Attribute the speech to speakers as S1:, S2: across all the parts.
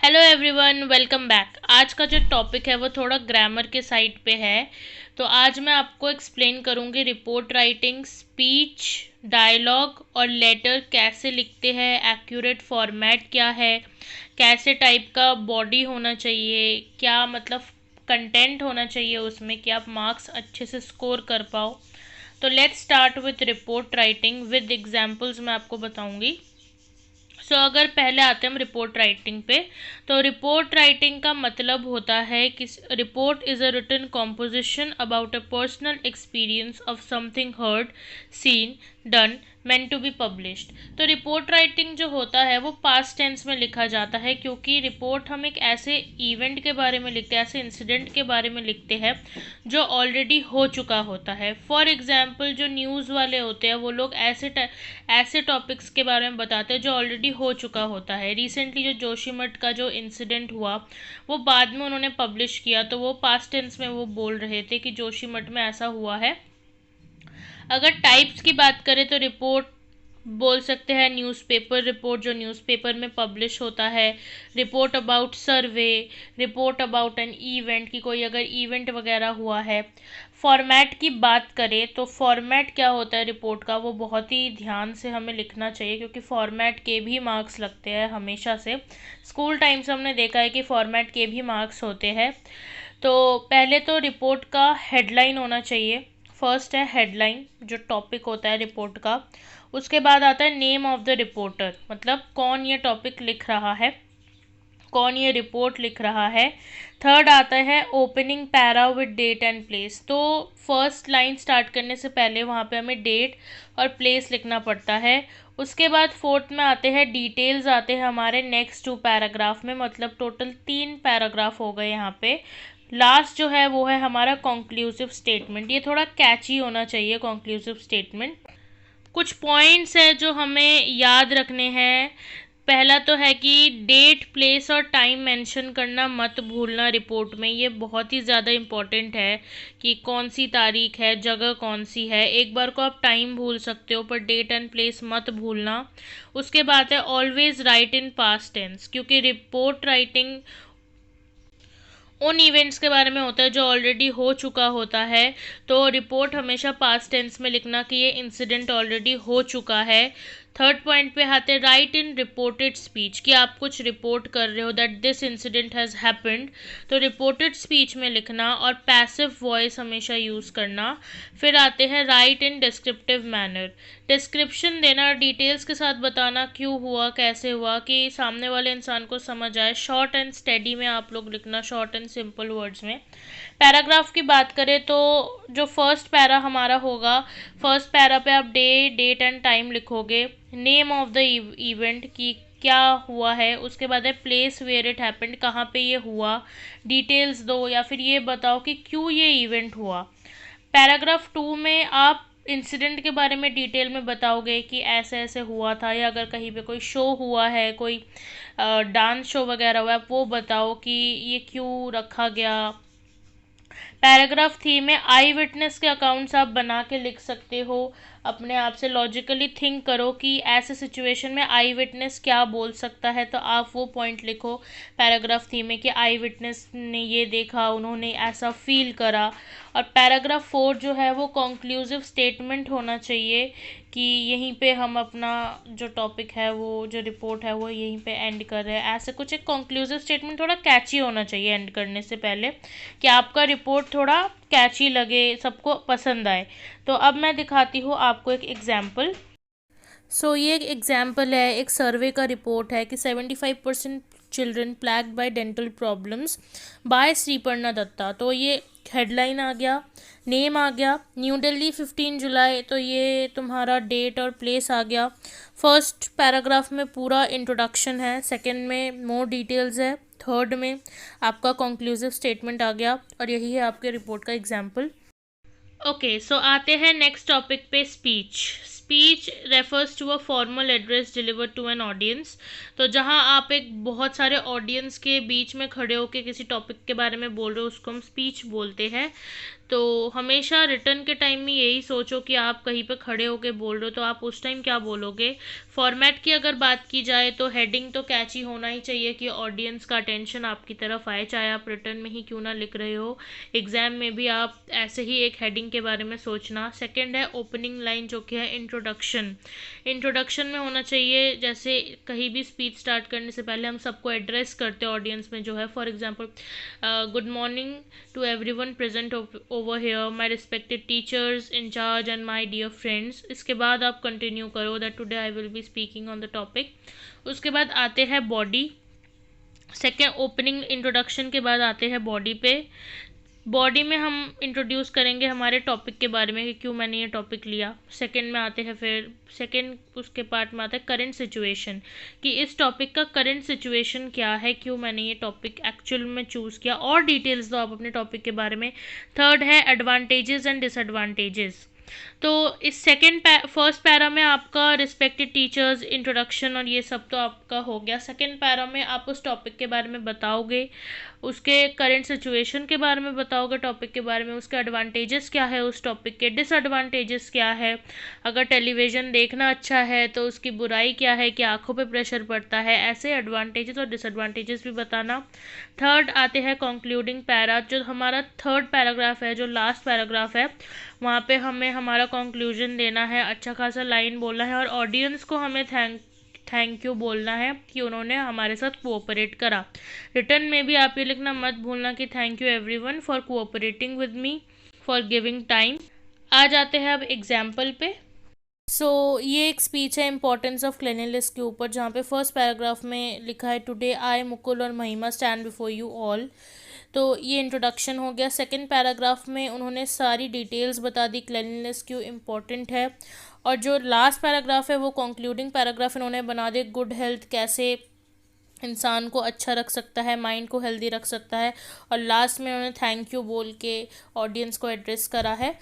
S1: Hello everyone, welcome back. आज का जो टॉपिक है वो थोड़ा ग्रामर के साइड पे है। तो आज मैं आपको एक्सप्लेन करूँगी रिपोर्ट राइटिंग, स्पीच, डायलॉग और लेटर कैसे लिखते हैं, एक्यूरेट फॉर्मेट क्या है, कैसे टाइप का बॉडी होना चाहिए, क्या मतलब कंटेंट होना चाहिए उसमें कि आप मार्क्स अच्छे से स्कोर कर पाओ। तो let's start with report writing with examples मैं आपको बताऊंगी। अगर पहले आते हैं हम रिपोर्ट राइटिंग पे, तो रिपोर्ट राइटिंग का मतलब होता है कि report is a written composition about a personal experience of something heard, seen, done, meant to be published. तो रिपोर्ट राइटिंग जो होता है वो पास्ट टेंस में लिखा जाता है, क्योंकि रिपोर्ट हम एक ऐसे इवेंट के बारे में लिखते हैं, ऐसे इंसिडेंट के बारे में लिखते हैं जो ऑलरेडी हो चुका होता है। फॉर एग्जाम्पल जो न्यूज़ वाले होते हैं वो लोग ऐसे टॉपिक्स के बारे में बताते हैं जो ऑलरेडी हो चुका होता है। रिसेंटली जो जोशीमठ का जो इंसिडेंट हुआ वो बाद में उन्होंने पब्लिश किया, तो वो पास्ट टेंस में वो बोल रहे थे कि जोशीमठ में ऐसा हुआ है। अगर टाइप्स की बात करें तो रिपोर्ट बोल सकते हैं न्यूज़पेपर रिपोर्ट, जो न्यूज़पेपर में पब्लिश होता है। Report about survey, report about an event, कि कोई अगर इवेंट वगैरह हुआ है। फॉर्मेट की बात करें तो फॉर्मेट क्या होता है रिपोर्ट का, वो बहुत ही ध्यान से हमें लिखना चाहिए, क्योंकि फॉर्मेट के भी मार्क्स लगते हैं हमेशा से। स्कूल टाइम से हमने देखा है कि फॉर्मेट के भी मार्क्स होते हैं। तो पहले तो रिपोर्ट का हेडलाइन होना चाहिए। फर्स्ट है हेडलाइन, जो टॉपिक होता है रिपोर्ट का। उसके बाद आता है नेम ऑफ द रिपोर्टर, मतलब कौन ये टॉपिक लिख रहा है, कौन ये रिपोर्ट लिख रहा है। थर्ड आता है opening para with date and place. तो फर्स्ट लाइन स्टार्ट करने से पहले वहाँ पे हमें डेट और प्लेस लिखना पड़ता है। उसके बाद फोर्थ में आते हैं डिटेल्स, आते हैं हमारे नेक्स्ट 2 पैराग्राफ में, मतलब टोटल 3 पैराग्राफ हो गए यहाँ पे। लास्ट जो है वो है हमारा कंक्लूसिव स्टेटमेंट। ये थोड़ा कैची होना चाहिए कंक्लूसिव स्टेटमेंट। कुछ पॉइंट्स है जो हमें याद रखने हैं। पहला तो है कि डेट, प्लेस और टाइम मेंशन करना मत भूलना रिपोर्ट में। ये बहुत ही ज़्यादा इम्पॉर्टेंट है कि कौन सी तारीख है, जगह कौन सी है। एक बार को आप टाइम भूल सकते हो पर डेट एंड प्लेस मत भूलना। उसके बाद है always write in past tense, क्योंकि रिपोर्ट राइटिंग उन इवेंट्स के बारे में होता है जो ऑलरेडी हो चुका होता है। तो रिपोर्ट हमेशा पास्ट टेंस में लिखना कि ये इंसिडेंट ऑलरेडी हो चुका है। थर्ड पॉइंट पे आते हैं राइट इन रिपोर्टेड स्पीच, कि आप कुछ रिपोर्ट कर रहे हो that this incident has happened, तो रिपोर्टेड स्पीच में लिखना और पैसिव वॉइस हमेशा यूज़ करना। फिर आते हैं राइट इन डिस्क्रिप्टिव मैनर, डिस्क्रिप्शन देना, डिटेल्स के साथ बताना क्यों हुआ, कैसे हुआ, कि सामने वाले इंसान को समझ आए। शॉर्ट एंड स्टेडी में आप लोग लिखना, शॉर्ट एंड सिंपल वर्ड्स में। पैराग्राफ की बात करें तो जो फर्स्ट पैरा हमारा होगा, फर्स्ट पैरा पे आप डेट एंड टाइम लिखोगे। नेम ऑफ द इवेंट, की क्या हुआ है। उसके बाद है प्लेस वेयर इट हैपेंड, कहाँ पे ये हुआ। डिटेल्स दो या फिर ये बताओ कि क्यों ये इवेंट हुआ। पैराग्राफ 2 में आप इंसिडेंट के बारे में डिटेल में बताओगे कि ऐसे ऐसे हुआ था, या अगर कहीं पे कोई शो हुआ है, कोई डांस शो वगैरह हुआ है, आप वो बताओ कि ये क्यों रखा गया। पैराग्राफ 3 में आई विटनेस के अकाउंट्स आप बना के लिख सकते हो। अपने आप से लॉजिकली थिंक करो कि ऐसे सिचुएशन में आई विटनेस क्या बोल सकता है, तो आप वो पॉइंट लिखो पैराग्राफ 3 में कि आई विटनेस ने ये देखा, उन्होंने ऐसा फील करा। और पैराग्राफ 4 जो है वो कंक्लूसिव स्टेटमेंट होना चाहिए, कि यहीं पे हम अपना जो टॉपिक है, वो जो रिपोर्ट है वो यहीं पे एंड कर रहे हैं। ऐसे कुछ एक कंक्लूसिव स्टेटमेंट थोड़ा कैची होना चाहिए एंड करने से पहले, कि आपका रिपोर्ट थोड़ा कैची लगे, सबको पसंद आए। तो अब मैं दिखाती हूँ आपको एक एग्जाम्पल। ये एक एग्जाम्पल है, एक सर्वे का रिपोर्ट है कि 75% children plagued by dental problems by Sriparna Datta. तो ये हेडलाइन आ गया, नेम आ गया, न्यू दिल्ली 15 जुलाई, तो ये तुम्हारा डेट और प्लेस आ गया। फर्स्ट पैराग्राफ में पूरा इंट्रोडक्शन है, सेकंड में मोर डिटेल्स है, थर्ड में आपका कंक्लूसिव स्टेटमेंट आ गया, और यही है आपके रिपोर्ट का एग्जाम्पल। ओके, सो आते हैं नेक्स्ट टॉपिक पे, speech. Speech refers to a formal address delivered to an audience. तो जहाँ आप एक बहुत सारे ऑडियंस के बीच में खड़े होकर किसी टॉपिक के बारे में बोल रहे हो, उसको हम स्पीच बोलते हैं। तो हमेशा रिटर्न के टाइम में यही सोचो कि आप कहीं पे खड़े होके बोल रहे हो तो आप उस टाइम क्या बोलोगे। फॉर्मेट की अगर बात की जाए तो हेडिंग तो कैची होना ही चाहिए कि ऑडियंस का अटेंशन आपकी तरफ आए, चाहे आप रिटर्न में ही क्यों ना लिख रहे हो, एग्जाम में भी आप ऐसे ही एक हेडिंग के बारे में सोचना। सेकंड है ओपनिंग लाइन जो कि है इंट्रोडक्शन। इंट्रोडक्शन में होना चाहिए, जैसे कहीं भी स्पीच स्टार्ट करने से पहले हम सबको एड्रेस करते हैं ऑडियंस में जो है, for example good morning to everyone present over here, my respected teachers, incharge and my dear friends. इसके बाद आप कंटिन्यू करो that today I will be speaking on the topic. उसके बाद आते हैं बॉडी। सेकेंड ओपनिंग इंट्रोडक्शन के बाद आते हैं बॉडी पे। बॉडी में हम इंट्रोड्यूस करेंगे हमारे टॉपिक के बारे में कि क्यों मैंने ये टॉपिक लिया। सेकंड में आते हैं, फिर सेकंड उसके पार्ट में आता है करंट सिचुएशन, कि इस टॉपिक का करंट सिचुएशन क्या है, क्यों मैंने ये टॉपिक एक्चुअल में चूज़ किया, और डिटेल्स दो आप अपने टॉपिक के बारे में। थर्ड है एडवांटेजेस एंड डिसएडवांटेजेस। तो इस फर्स्ट पैरा में आपका रिस्पेक्टेड टीचर्स, इंट्रोडक्शन और ये सब तो आपका हो गया। सेकंड पैरा में आप उस टॉपिक के बारे में बताओगे, उसके करंट सिचुएशन के बारे में बताओगे, टॉपिक के बारे में, उसके एडवांटेजेस क्या है उस टॉपिक के, डिसएडवांटेजेस क्या है, अगर टेलीविज़न देखना अच्छा है तो उसकी बुराई क्या है कि आंखों पे प्रेशर पड़ता है, ऐसे एडवांटेजेस और डिसएडवांटेजेस भी बताना। थर्ड आते हैं कंक्लूडिंग पैरा, जो हमारा थर्ड पैराग्राफ है, जो लास्ट पैराग्राफ है, वहाँ पे हमें हमारा कंक्लूजन देना है, अच्छा खासा लाइन बोलना है और ऑडियंस को हमें थैंक यू बोलना है कि उन्होंने हमारे साथ कोऑपरेट करा। रिटर्न में भी आप ये लिखना मत भूलना कि thank you everyone for cooperating with me, for giving time. आ जाते हैं अब एग्जाम्पल पे। ये एक स्पीच है इंपॉर्टेंस ऑफ क्लीनलीनेस के ऊपर, जहाँ पे फर्स्ट पैराग्राफ में लिखा है टुडे आई मुकुल और महिमा स्टैंड बिफोर यू ऑल। तो ये इंट्रोडक्शन हो गया। सेकंड पैराग्राफ में उन्होंने सारी डिटेल्स बता दी क्लीनलीनेस क्यों इम्पोर्टेंट है, और जो लास्ट पैराग्राफ है वो कंक्लूडिंग पैराग्राफ इन्होंने बना दिया गुड हेल्थ कैसे इंसान को अच्छा रख सकता है, माइंड को हेल्दी रख सकता है, और लास्ट में उन्होंने थैंक यू बोल के ऑडियंस को एड्रेस करा है।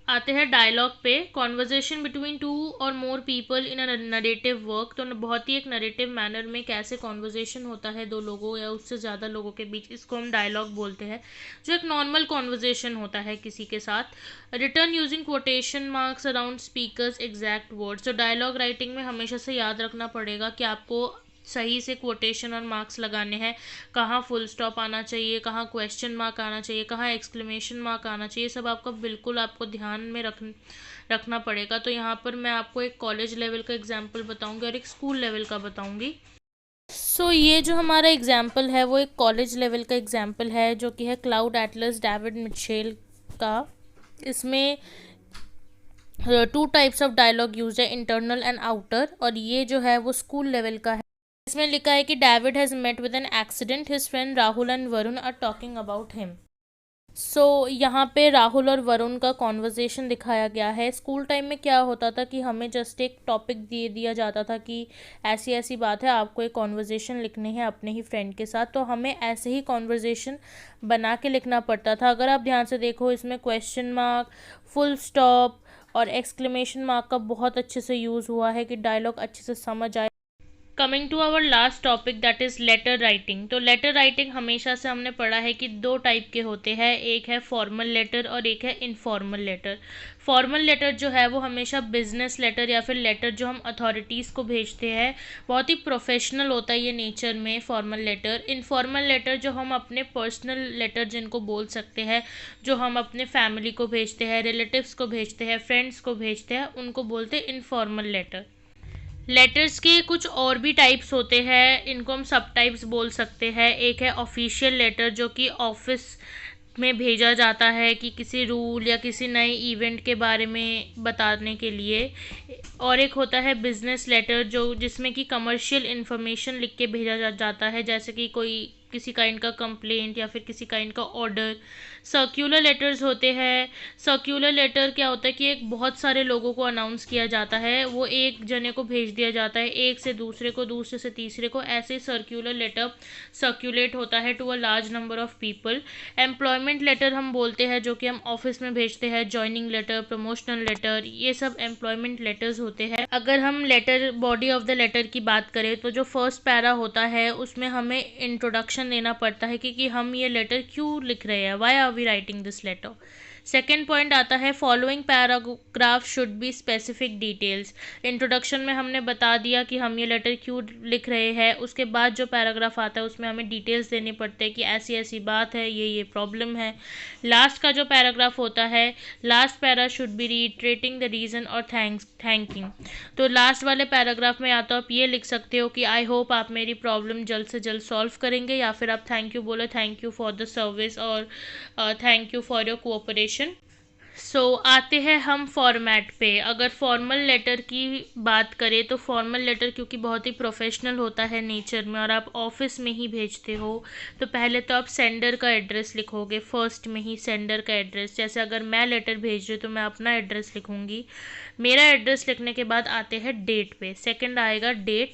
S1: आते हैं डायलॉग पे। कॉन्वर्जेशन बिटवीन टू और more people in a narrative work, तो बहुत ही एक नरेटिव मैनर में कैसे कॉन्वर्जेशन होता है दो लोगों या उससे ज़्यादा लोगों के बीच, इसको हम डायलॉग बोलते हैं, जो एक नॉर्मल कॉन्वर्जेशन होता है किसी के साथ। Return using quotation marks around speakers exact words, तो डायलॉग राइटिंग में हमेशा से याद रखना पड़ेगा कि आपको सही से कोटेशन और मार्क्स लगाने हैं, कहाँ फुल स्टॉप आना चाहिए, कहाँ क्वेश्चन मार्क आना चाहिए, कहाँ एक्सक्लेमेशन मार्क आना चाहिए, सब आपको ध्यान में रखना पड़ेगा। तो यहाँ पर मैं आपको एक कॉलेज लेवल का एग्जाम्पल बताऊँगी और एक स्कूल लेवल का बताऊँगी। ये जो हमारा एग्जाम्पल है वो एक कॉलेज लेवल का एग्जाम्पल है, जो कि है क्लाउड एटलस डेविड मिचेल का। इसमें 2 टाइप्स ऑफ डायलॉग यूज है, इंटरनल एंड आउटर, और ये जो है वो स्कूल लेवल का है। इसमें लिखा है कि David has met with an accident, his friend Rahul and Varun are talking about him. यहाँ पे राहुल और वरुण का कॉन्वर्जेशन दिखाया गया है। स्कूल टाइम में क्या होता था कि हमें जस्ट एक टॉपिक दिया जाता था कि ऐसी ऐसी बात है, आपको एक कॉन्वर्जेशन लिखनी है अपने ही फ्रेंड के साथ, तो हमें ऐसे ही कॉन्वर्जेशन बना के लिखना पड़ता था। अगर आप ध्यान से देखो इसमें क्वेश्चन मार्क, फुल स्टॉप और एक्सक्लेमेशन मार्क का बहुत अच्छे से यूज़ हुआ है कि डायलॉग अच्छे से समझ आए। Coming to our last topic that is letter writing. तो लेटर राइटिंग हमेशा से हमने पढ़ा है कि 2 टाइप के होते हैं, एक है फॉर्मल लेटर और एक है इनफॉर्मल लेटर। फॉर्मल लेटर जो है वो हमेशा बिजनेस लेटर या फिर लेटर जो हम अथॉरिटीज़ को भेजते हैं, बहुत ही प्रोफेशनल होता है ये नेचर में फॉर्मल लेटर। इनफॉर्मल लेटर जो हम अपने पर्सनल लेटर जिनको बोल सकते हैं, जो हम अपने फैमिली को भेजते हैं, रिलेटिव्स को भेजते हैं, फ्रेंड्स को भेजते हैं, उनको बोलते हैं इनफॉर्मल लेटर। लेटर्स के कुछ और भी टाइप्स होते हैं, इनको हम सब टाइप्स बोल सकते हैं। एक है ऑफिशियल लेटर जो कि ऑफिस में भेजा जाता है कि किसी रूल या किसी नए इवेंट के बारे में बताने के लिए, और एक होता है बिजनेस लेटर जो जिसमें कि कमर्शियल इन्फॉर्मेशन लिख के भेजा जाता है, जैसे कि कोई किसी काइंड का कंप्लेंट या फिर किसी काइंड का ऑर्डर। सर्क्यूलर लेटर्स होते हैं। सर्क्यूलर लेटर क्या होता है कि एक बहुत सारे लोगों को अनाउंस किया जाता है, वो एक जने को भेज दिया जाता है, एक से दूसरे को, दूसरे से तीसरे को, ऐसे सर्क्यूलर लेटर सर्क्यूलेट होता है to a large number of people. Employment letter हम बोलते हैं जो कि हम ऑफिस में भेजते हैं, जॉइनिंग लेटर, प्रमोशनल लेटर, ये सब एम्प्लॉयमेंट लेटर्स होते हैं। अगर हम letter body of the letter की बात करें तो जो फर्स्ट पैरा होता है उसमें हमें इंट्रोडक्शन एक्सप्लेनेशन देना पड़ता है कि हम ये लेटर क्यों लिख रहे हैं, why are we writing this letter. Second point आता है following paragraph should be specific details. Introduction में हमने बता दिया कि हम ये लेटर क्यों लिख रहे हैं, उसके बाद जो पैराग्राफ आता है उसमें हमें डिटेल्स देनी पड़ते हैं कि ऐसी ऐसी बात है, ये प्रॉब्लम है। लास्ट का जो पैराग्राफ होता है, last para should be retreating the reason और थैंकिंग। तो लास्ट वाले पैराग्राफ में या तो आप ये लिख सकते हो कि आई होप आप मेरी प्रॉब्लम जल्द से जल्द सॉल्व करेंगे, या फिर आप थैंक यू बोलो, thank you for the service, और thank you for your cooperation. So आते हैं हम फॉर्मेट पे। अगर फॉर्मल लेटर की बात करें तो फॉर्मल लेटर क्योंकि बहुत ही प्रोफेशनल होता है नेचर में और आप ऑफिस में ही भेजते हो, तो पहले तो आप सेंडर का एड्रेस लिखोगे, फर्स्ट में ही सेंडर का एड्रेस। जैसे अगर मैं लेटर भेज रही हूँ तो मैं अपना एड्रेस लिखूँगी। मेरा एड्रेस लिखने के बाद आते हैं डेट पे। सेकंड आएगा डेट,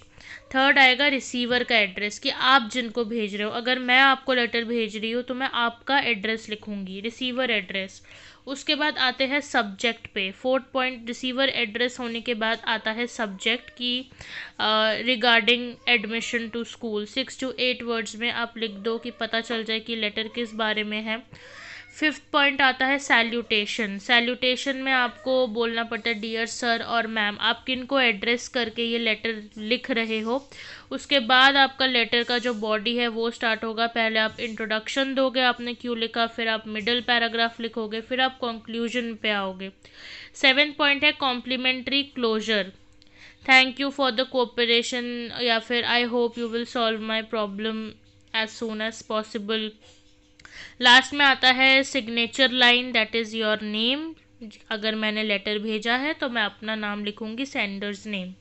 S1: थर्ड आएगा रिसीवर का एड्रेस कि आप जिनको भेज रहे हो। अगर मैं आपको लेटर भेज रही हूँ तो मैं आपका एड्रेस लिखूँगी, रिसीवर एड्रेस। उसके बाद आते हैं सब्जेक्ट पे। फोर्थ पॉइंट, रिसीवर एड्रेस होने के बाद आता है सब्जेक्ट की regarding admission to school. 6 to 8 words में आप लिख दो कि पता चल जाए कि लेटर किस बारे में है। फिफ्थ पॉइंट आता है सैल्यूटेशन। सैल्यूटेशन में आपको बोलना पड़ता है डियर सर और मैम, आप किन को एड्रेस करके ये लेटर लिख रहे हो। उसके बाद आपका लेटर का जो बॉडी है वो स्टार्ट होगा। पहले आप इंट्रोडक्शन दोगे, आपने क्यों लिखा, फिर आप मिडिल पैराग्राफ लिखोगे, फिर आप कंक्लूजन पे आओगे। सेवेंथ पॉइंट है complimentary closure. Thank you for the cooperation, या फिर I hope you will solve my problem as soon as possible. Last में आता है signature line, that is your name. अगर मैंने लेटर भेजा है तो मैं अपना नाम लिखूंगी, सेंडर्स नेम।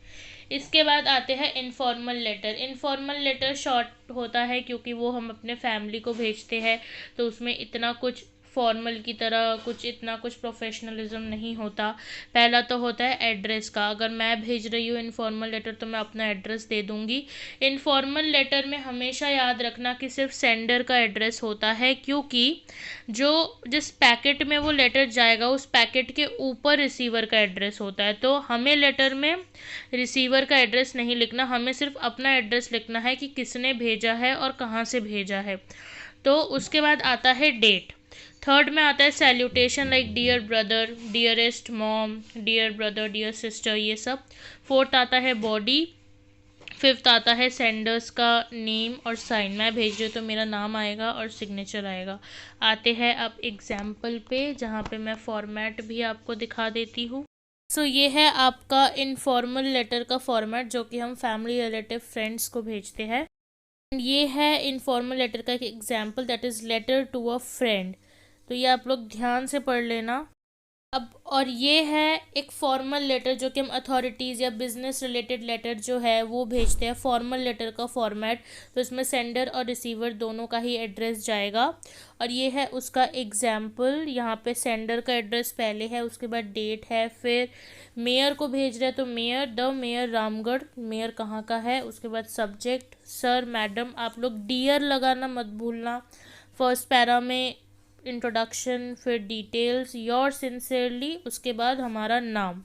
S1: इसके बाद आते हैं informal letter. Informal letter short होता है क्योंकि वो हम अपने फैमिली को भेजते हैं, तो उसमें इतना कुछ फॉर्मल की तरह इतना कुछ प्रोफेशनलिज्म नहीं होता। पहला तो होता है एड्रेस का। अगर मैं भेज रही हूँ इनफॉर्मल लेटर तो मैं अपना एड्रेस दे दूँगी। इनफॉर्मल लेटर में हमेशा याद रखना कि सिर्फ सेंडर का एड्रेस होता है, क्योंकि जिस पैकेट में वो लेटर जाएगा उस पैकेट के ऊपर रिसीवर का एड्रेस होता है। तो हमें लेटर में रिसीवर का एड्रेस नहीं लिखना, हमें सिर्फ अपना एड्रेस लिखना है कि किसने भेजा है और कहाँ से भेजा है। तो उसके बाद आता है डेट। थर्ड में आता है salutation, like dear brother, dearest mom, dear brother, dear sister, ये सब। फोर्थ आता है बॉडी। फिफ्थ आता है सेंडर्स का नेम और साइन। मैं भेज रही हूँ तो मेरा नाम आएगा और सिग्नेचर आएगा। आते हैं अब एग्जाम्पल पे, जहाँ पे मैं फॉर्मेट भी आपको दिखा देती हूँ। सो ये है आपका इनफॉर्मल लेटर का फॉर्मेट जो कि हम फैमिली, रिलेटिव, फ्रेंड्स को भेजते हैं। ये है इनफॉर्मल लेटर का एक example, that is letter to a friend. तो ये आप लोग ध्यान से पढ़ लेना। अब और ये है एक फॉर्मल लेटर जो कि हम अथॉरिटीज़ या बिजनेस रिलेटेड लेटर जो है वो भेजते हैं, फॉर्मल लेटर का फॉर्मेट। तो इसमें सेंडर और रिसीवर दोनों का ही एड्रेस जाएगा। और ये है उसका एग्जाम्पल। यहाँ पे सेंडर का एड्रेस पहले है, उसके बाद डेट है, फिर मेयर को भेज रहे हैं तो mayor, the mayor Ramgarh, mayor कहाँ का है। उसके बाद सब्जेक्ट सर, मैडम, आप लोग डियर लगाना मत भूलना। फर्स्ट पैरा में इंट्रोडक्शन, फिर डिटेल्स, योर सिंसियरली, उसके बाद हमारा नाम।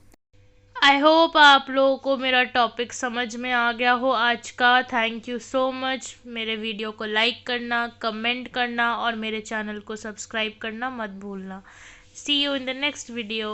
S1: आई होप आप लोगों को मेरा टॉपिक समझ में आ गया हो आज का। Thank you so much. मेरे वीडियो को लाइक करना, कमेंट करना और मेरे चैनल को सब्सक्राइब करना मत भूलना। See you in the next video.